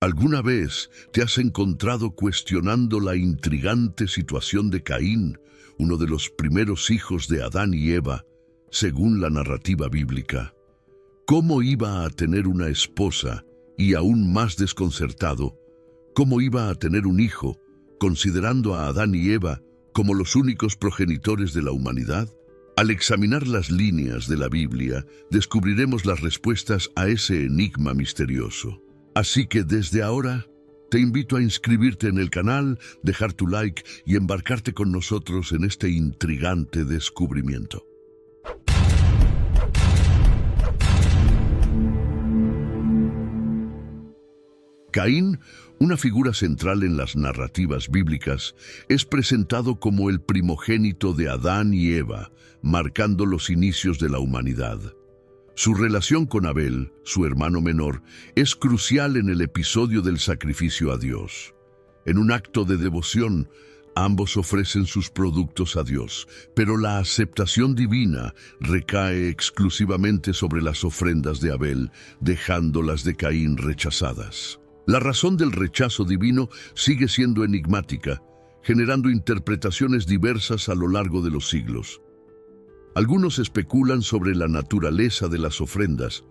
¿Alguna vez te has encontrado cuestionando la intrigante situación de Caín, uno de los primeros hijos de Adán y Eva, según la narrativa bíblica? ¿Cómo iba a tener una esposa y, aún más desconcertado, cómo iba a tener un hijo, considerando a Adán y Eva como los únicos progenitores de la humanidad? Al examinar las líneas de la Biblia, descubriremos las respuestas a ese enigma misterioso. Así que desde ahora, te invito a inscribirte en el canal, dejar tu like y embarcarte con nosotros en este intrigante descubrimiento. Caín, una figura central en las narrativas bíblicas, es presentado como el primogénito de Adán y Eva, marcando los inicios de la humanidad. Su relación con Abel, su hermano menor, es crucial en el episodio del sacrificio a Dios. En un acto de devoción, ambos ofrecen sus productos a Dios, pero la aceptación divina recae exclusivamente sobre las ofrendas de Abel, dejando las de Caín rechazadas. La razón del rechazo divino sigue siendo enigmática, generando interpretaciones diversas a lo largo de los siglos. Algunos especulan sobre la naturaleza de las ofrendas,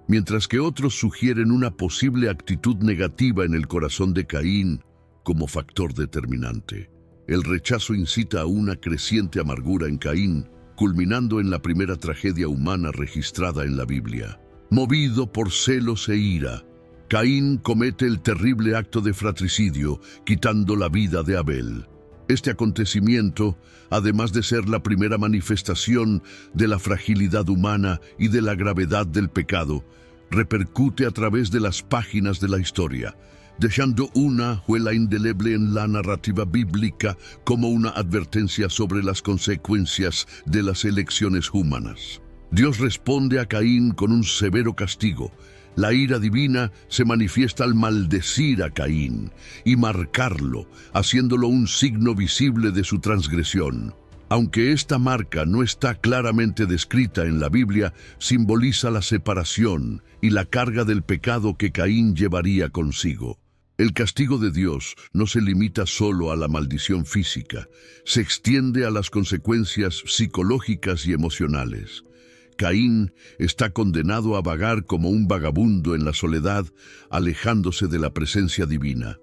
mientras que otros sugieren una posible actitud negativa en el corazón de Caín como factor determinante. El rechazo incita a una creciente amargura en Caín, culminando en la primera tragedia humana registrada en la Biblia. Movido por celos e ira, Caín comete el terrible acto de fratricidio, quitando la vida de Abel. Este acontecimiento, además de ser la primera manifestación de la fragilidad humana y de la gravedad del pecado, repercute a través de las páginas de la historia, dejando una huella indeleble en la narrativa bíblica como una advertencia sobre las consecuencias de las elecciones humanas. Dios responde a Caín con un severo castigo. La ira divina se manifiesta al maldecir a Caín y marcarlo, haciéndolo un signo visible de su transgresión. Aunque esta marca no está claramente descrita en la Biblia, simboliza la separación y la carga del pecado que Caín llevaría consigo. El castigo de Dios no se limita solo a la maldición física, se extiende a las consecuencias psicológicas y emocionales. Caín está condenado a vagar como un vagabundo en la soledad, alejándose de la presencia divina.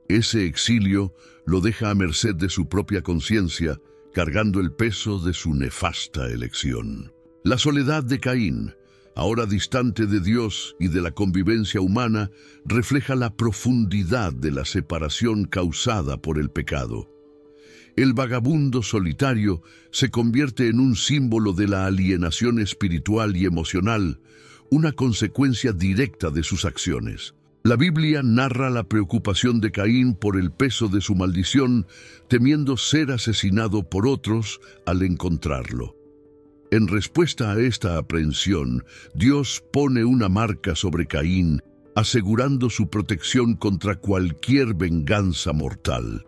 Ese exilio lo deja a merced de su propia conciencia, cargando el peso de su nefasta elección. La soledad de Caín, ahora distante de Dios y de la convivencia humana, refleja la profundidad de la separación causada por el pecado. El vagabundo solitario se convierte en un símbolo de la alienación espiritual y emocional, una consecuencia directa de sus acciones. La Biblia narra la preocupación de Caín por el peso de su maldición, temiendo ser asesinado por otros al encontrarlo. En respuesta a esta aprehensión, Dios pone una marca sobre Caín, asegurando su protección contra cualquier venganza mortal.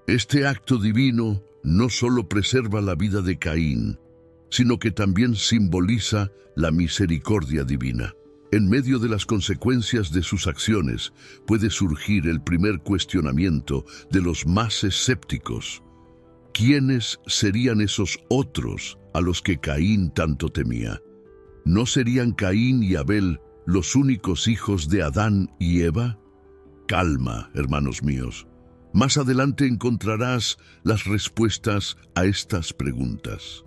Este acto divino no solo preserva la vida de Caín, sino que también simboliza la misericordia divina. En medio de las consecuencias de sus acciones puede surgir el primer cuestionamiento de los más escépticos. ¿Quiénes serían esos otros a los que Caín tanto temía? ¿No serían Caín y Abel los únicos hijos de Adán y Eva? Calma, hermanos míos. Más adelante encontrarás las respuestas a estas preguntas.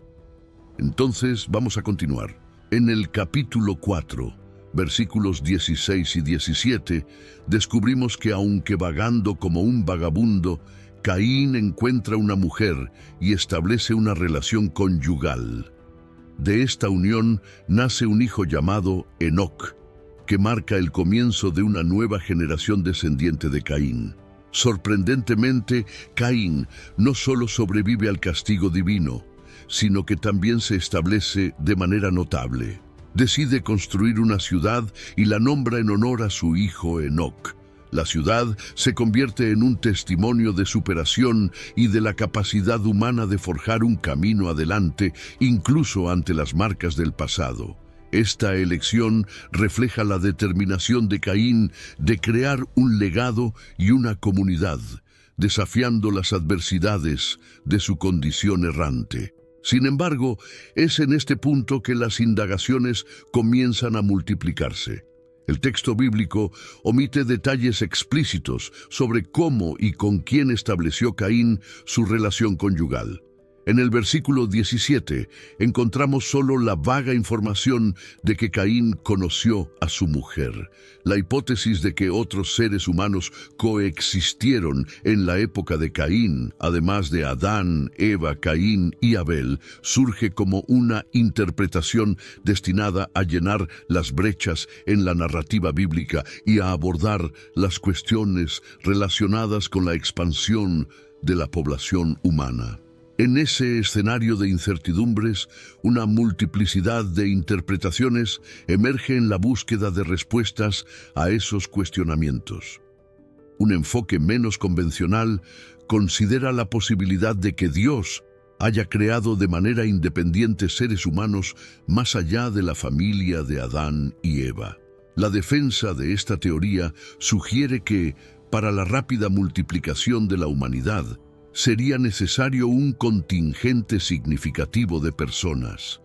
Entonces vamos a continuar. En el capítulo 4, versículos 16 y 17, descubrimos que aunque vagando como un vagabundo, Caín encuentra una mujer y establece una relación conyugal. De esta unión nace un hijo llamado Enoc, que marca el comienzo de una nueva generación descendiente de Caín. Sorprendentemente, Caín no solo sobrevive al castigo divino, sino que también se establece de manera notable. Decide construir una ciudad y la nombra en honor a su hijo Enoc. La ciudad se convierte en un testimonio de superación y de la capacidad humana de forjar un camino adelante, incluso ante las marcas del pasado. Esta elección refleja la determinación de Caín de crear un legado y una comunidad, desafiando las adversidades de su condición errante. Sin embargo, es en este punto que las indagaciones comienzan a multiplicarse. El texto bíblico omite detalles explícitos sobre cómo y con quién estableció Caín su relación conyugal. En el versículo 17 encontramos solo la vaga información de que Caín conoció a su mujer. La hipótesis de que otros seres humanos coexistieron en la época de Caín, además de Adán, Eva, Caín y Abel, surge como una interpretación destinada a llenar las brechas en la narrativa bíblica y a abordar las cuestiones relacionadas con la expansión de la población humana. En ese escenario de incertidumbres, una multiplicidad de interpretaciones emerge en la búsqueda de respuestas a esos cuestionamientos. Un enfoque menos convencional considera la posibilidad de que Dios haya creado de manera independiente seres humanos más allá de la familia de Adán y Eva. La defensa de esta teoría sugiere que, para la rápida multiplicación de la humanidad, sería necesario un contingente significativo de personas,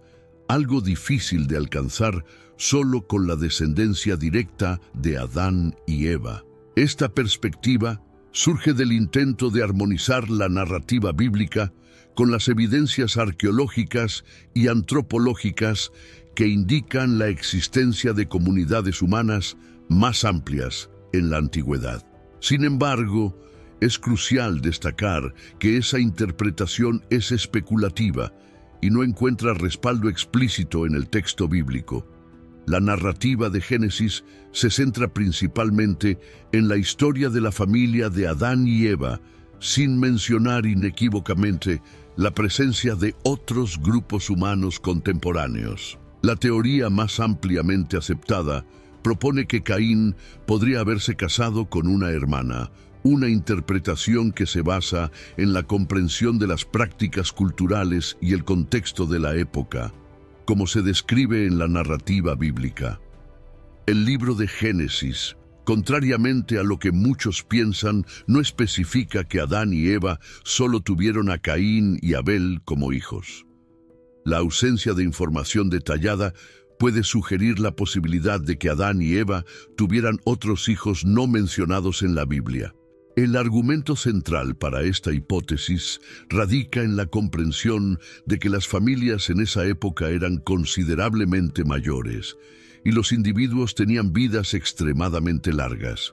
algo difícil de alcanzar solo con la descendencia directa de Adán y Eva. Esta perspectiva surge del intento de armonizar la narrativa bíblica con las evidencias arqueológicas y antropológicas que indican la existencia de comunidades humanas más amplias en la antigüedad. Sin embargo, es crucial destacar que esa interpretación es especulativa y no encuentra respaldo explícito en el texto bíblico. La narrativa de Génesis se centra principalmente en la historia de la familia de Adán y Eva, sin mencionar inequívocamente la presencia de otros grupos humanos contemporáneos. La teoría más ampliamente aceptada propone que Caín podría haberse casado con una hermana, una interpretación que se basa en la comprensión de las prácticas culturales y el contexto de la época, como se describe en la narrativa bíblica. El libro de Génesis, contrariamente a lo que muchos piensan, no especifica que Adán y Eva solo tuvieron a Caín y Abel como hijos. La ausencia de información detallada puede sugerir la posibilidad de que Adán y Eva tuvieran otros hijos no mencionados en la Biblia. El argumento central para esta hipótesis radica en la comprensión de que las familias en esa época eran considerablemente mayores y los individuos tenían vidas extremadamente largas.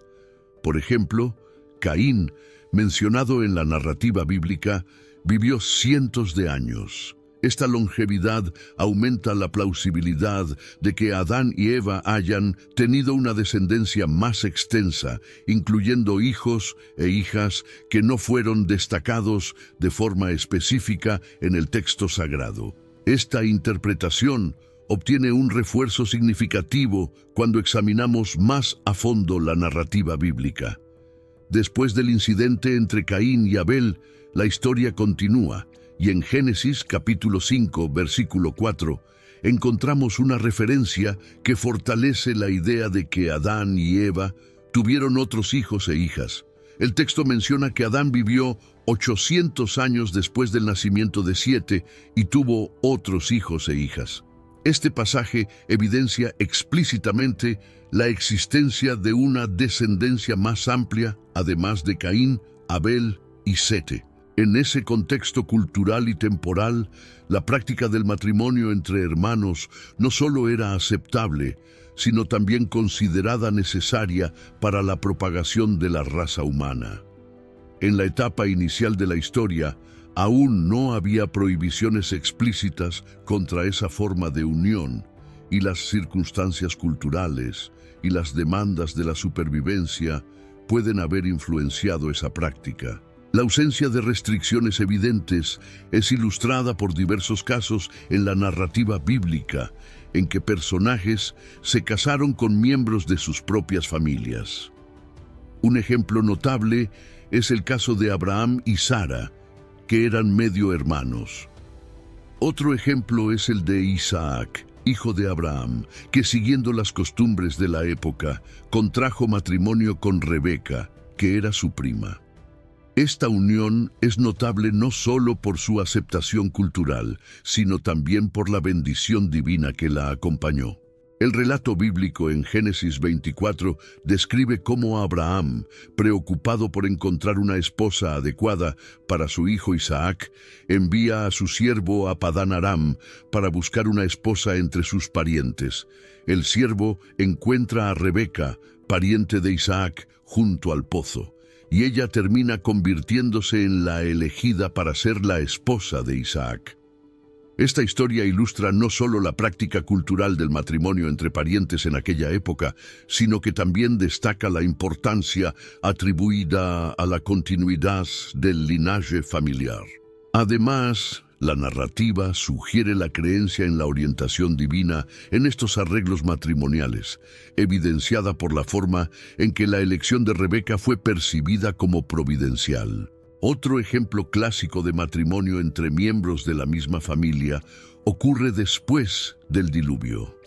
Por ejemplo, Caín, mencionado en la narrativa bíblica, vivió cientos de años. Esta longevidad aumenta la plausibilidad de que Adán y Eva hayan tenido una descendencia más extensa, incluyendo hijos e hijas que no fueron destacados de forma específica en el texto sagrado. Esta interpretación obtiene un refuerzo significativo cuando examinamos más a fondo la narrativa bíblica. Después del incidente entre Caín y Abel, la historia continúa. Y en Génesis capítulo 5, versículo 4, encontramos una referencia que fortalece la idea de que Adán y Eva tuvieron otros hijos e hijas. El texto menciona que Adán vivió 800 años después del nacimiento de Sete y tuvo otros hijos e hijas. Este pasaje evidencia explícitamente la existencia de una descendencia más amplia, además de Caín, Abel y Sete. En ese contexto cultural y temporal, la práctica del matrimonio entre hermanos no solo era aceptable, sino también considerada necesaria para la propagación de la raza humana. En la etapa inicial de la historia, aún no había prohibiciones explícitas contra esa forma de unión, y las circunstancias culturales y las demandas de la supervivencia pueden haber influenciado esa práctica. La ausencia de restricciones evidentes es ilustrada por diversos casos en la narrativa bíblica, en que personajes se casaron con miembros de sus propias familias. Un ejemplo notable es el caso de Abraham y Sara, que eran medio hermanos. Otro ejemplo es el de Isaac, hijo de Abraham, que siguiendo las costumbres de la época, contrajo matrimonio con Rebeca, que era su prima. Esta unión es notable no solo por su aceptación cultural, sino también por la bendición divina que la acompañó. El relato bíblico en Génesis 24 describe cómo Abraham, preocupado por encontrar una esposa adecuada para su hijo Isaac, envía a su siervo a Padán Aram para buscar una esposa entre sus parientes. El siervo encuentra a Rebeca, pariente de Isaac, junto al pozo, y ella termina convirtiéndose en la elegida para ser la esposa de Isaac. Esta historia ilustra no solo la práctica cultural del matrimonio entre parientes en aquella época, sino que también destaca la importancia atribuida a la continuidad del linaje familiar. Además, la narrativa sugiere la creencia en la orientación divina en estos arreglos matrimoniales, evidenciada por la forma en que la elección de Rebeca fue percibida como providencial. Otro ejemplo clásico de matrimonio entre miembros de la misma familia ocurre después del diluvio.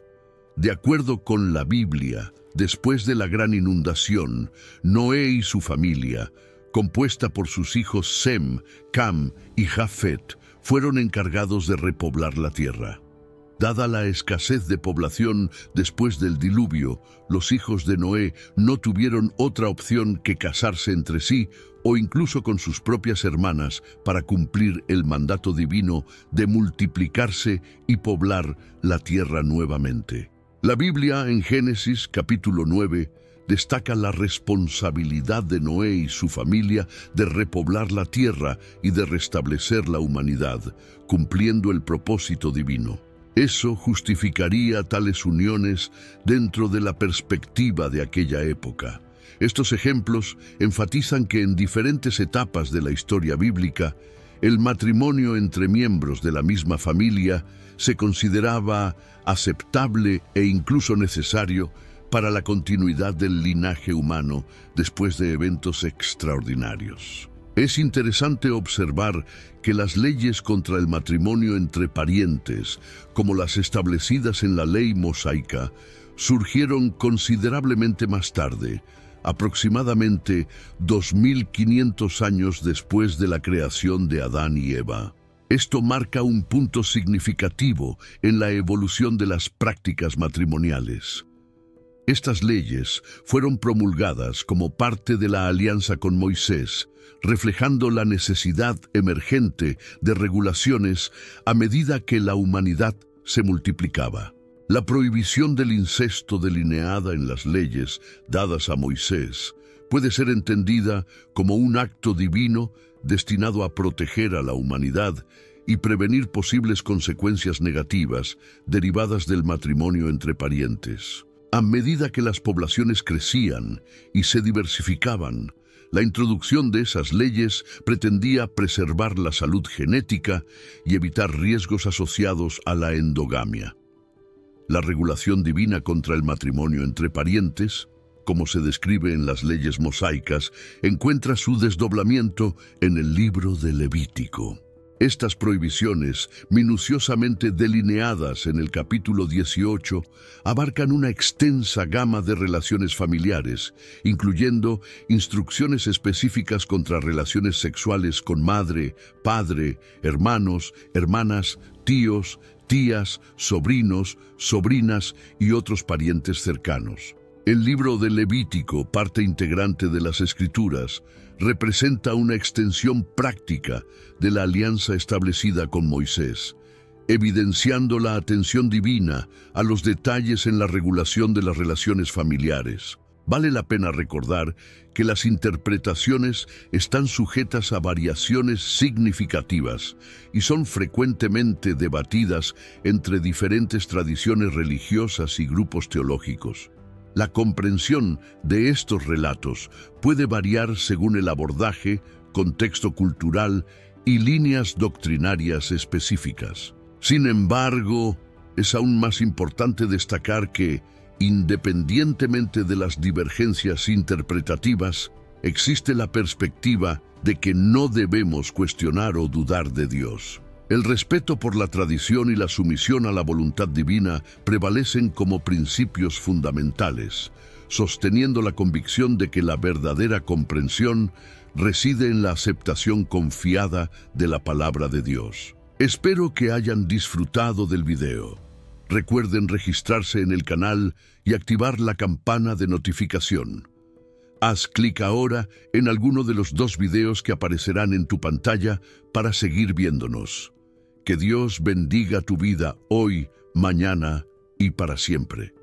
De acuerdo con la Biblia, después de la gran inundación, Noé y su familia, compuesta por sus hijos Sem, Cam y Jafet, fueron encargados de repoblar la tierra. Dada la escasez de población después del diluvio, los hijos de Noé no tuvieron otra opción que casarse entre sí o incluso con sus propias hermanas para cumplir el mandato divino de multiplicarse y poblar la tierra nuevamente. La Biblia en Génesis capítulo 9 destaca la responsabilidad de Noé y su familia de repoblar la tierra y de restablecer la humanidad, cumpliendo el propósito divino. Eso justificaría tales uniones dentro de la perspectiva de aquella época. Estos ejemplos enfatizan que en diferentes etapas de la historia bíblica, el matrimonio entre miembros de la misma familia se consideraba aceptable e incluso necesario para la continuidad del linaje humano después de eventos extraordinarios. Es interesante observar que las leyes contra el matrimonio entre parientes, como las establecidas en la ley mosaica, surgieron considerablemente más tarde, aproximadamente 2500 años después de la creación de Adán y Eva. Esto marca un punto significativo en la evolución de las prácticas matrimoniales. Estas leyes fueron promulgadas como parte de la alianza con Moisés, reflejando la necesidad emergente de regulaciones a medida que la humanidad se multiplicaba. La prohibición del incesto delineada en las leyes dadas a Moisés puede ser entendida como un acto divino destinado a proteger a la humanidad y prevenir posibles consecuencias negativas derivadas del matrimonio entre parientes. A medida que las poblaciones crecían y se diversificaban, la introducción de esas leyes pretendía preservar la salud genética y evitar riesgos asociados a la endogamia. La regulación divina contra el matrimonio entre parientes, como se describe en las leyes mosaicas, encuentra su desdoblamiento en el libro de Levítico. Estas prohibiciones, minuciosamente delineadas en el capítulo 18, abarcan una extensa gama de relaciones familiares, incluyendo instrucciones específicas contra relaciones sexuales con madre, padre, hermanos, hermanas, tíos, tías, sobrinos, sobrinas y otros parientes cercanos. El libro de Levítico, parte integrante de las Escrituras, representa una extensión práctica de la alianza establecida con Moisés, evidenciando la atención divina a los detalles en la regulación de las relaciones familiares. Vale la pena recordar que las interpretaciones están sujetas a variaciones significativas y son frecuentemente debatidas entre diferentes tradiciones religiosas y grupos teológicos. La comprensión de estos relatos puede variar según el abordaje, contexto cultural y líneas doctrinarias específicas. Sin embargo, es aún más importante destacar que, independientemente de las divergencias interpretativas, existe la perspectiva de que no debemos cuestionar o dudar de Dios. El respeto por la tradición y la sumisión a la voluntad divina prevalecen como principios fundamentales, sosteniendo la convicción de que la verdadera comprensión reside en la aceptación confiada de la palabra de Dios. Espero que hayan disfrutado del video. Recuerden registrarse en el canal y activar la campana de notificación. Haz clic ahora en alguno de los 2 videos que aparecerán en tu pantalla para seguir viéndonos. Que Dios bendiga tu vida hoy, mañana y para siempre.